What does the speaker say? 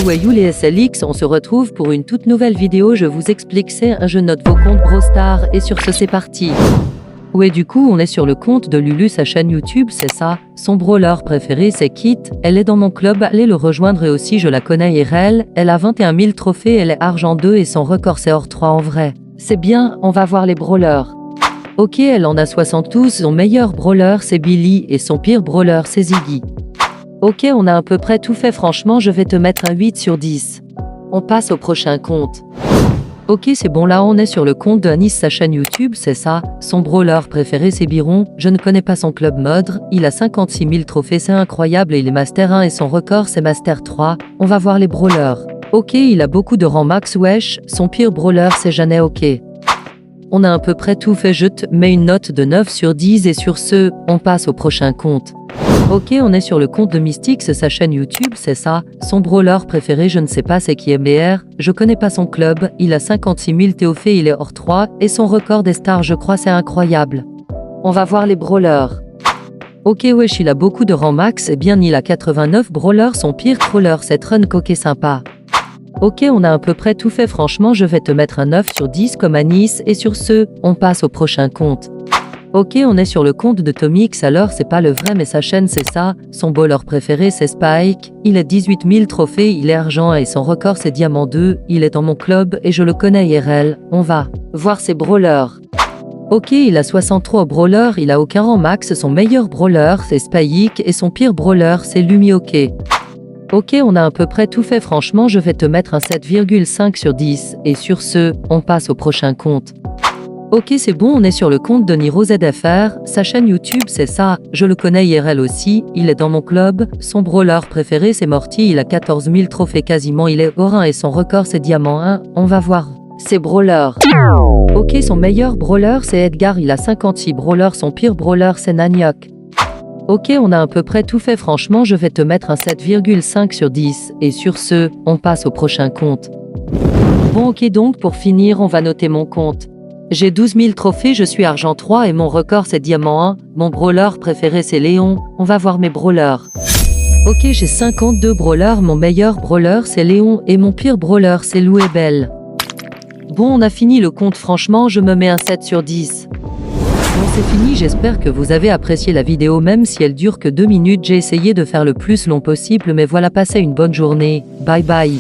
Ouais, you les SLX, on se retrouve pour une toute nouvelle vidéo. Je vous explique, c'est un jeu note vos comptes Brawl Stars et sur ce c'est parti. Ouais, du coup on est sur le compte de Lulu, sa chaîne YouTube, c'est ça. Son brawler préféré c'est Kit, elle est dans mon club, allez le rejoindre et aussi je la connais IRL, elle a 21 000 trophées, elle est argent 2 et son record c'est or 3 en vrai. C'est bien, on va voir les brawlers. Ok, elle en a 72, son meilleur brawler c'est Billy et son pire brawler c'est Ziggy. Ok, on a à peu près tout fait, franchement je vais te mettre un 8 sur 10. On passe au prochain compte. Ok, c'est bon, là on est sur le compte de Anis, sa chaîne YouTube, c'est ça. Son brawler préféré c'est Byron, je ne connais pas son club mode, il a 56 000 trophées, c'est incroyable et il est Master 1 et son record c'est Master 3. On va voir les brawlers. Ok, il a beaucoup de rangs max, wesh, son pire brawler c'est Janet, ok. On a à peu près tout fait, je te mets une note de 9 sur 10 et sur ce, on passe au prochain compte. Ok, on est sur le compte de Mystics, sa chaîne YouTube, c'est ça. Son brawler préféré, je ne sais pas c'est qui MBR, je connais pas son club, il a 56 000 trophées, il est hors 3, et son record des stars je crois c'est incroyable. On va voir les brawlers. Ok, wesh, il a beaucoup de rangs max, et bien il a 89 brawlers, son pire brawler c'est Trun Coquet sympa. Ok, on a à peu près tout fait, franchement je vais te mettre un 9 sur 10 comme Anis, et sur ce, on passe au prochain compte. Ok, on est sur le compte de Tomix, alors c'est pas le vrai mais sa chaîne c'est ça. Son brawler préféré c'est Spike, il a 18 000 trophées, il est argent et son record c'est diamant 2, il est dans mon club et je le connais IRL, on va voir ses brawlers. Ok, il a 63 brawlers, il a aucun rang max, son meilleur brawler c'est Spike et son pire brawler c'est Lumi, ok. Ok, on a à peu près tout fait, franchement je vais te mettre un 7,5 sur 10 et sur ce, on passe au prochain compte. Ok, c'est bon, on est sur le compte de Niro ZFR, sa chaîne YouTube c'est ça, je le connais IRL aussi, il est dans mon club, son brawler préféré c'est Morty, il a 14 000 trophées quasiment, il est or 1 et son record c'est diamant 1, on va voir ses brawlers. Ok, son meilleur brawler c'est Edgar, il a 56 brawlers, son pire brawler c'est Nanyok. Ok, on a à peu près tout fait, franchement je vais te mettre un 7,5 sur 10, et sur ce, on passe au prochain compte. Bon ok, donc pour finir on va noter mon compte. J'ai 12 000 trophées, je suis argent 3 et mon record c'est diamant 1, mon brawler préféré c'est Léon, on va voir mes brawlers. Ok, j'ai 52 brawlers, mon meilleur brawler c'est Léon et mon pire brawler c'est Lou et Belle. Bon, on a fini le compte, franchement je me mets un 7 sur 10. Bon, c'est fini, j'espère que vous avez apprécié la vidéo même si elle dure que 2 minutes, j'ai essayé de faire le plus long possible mais voilà, passez une bonne journée, bye bye.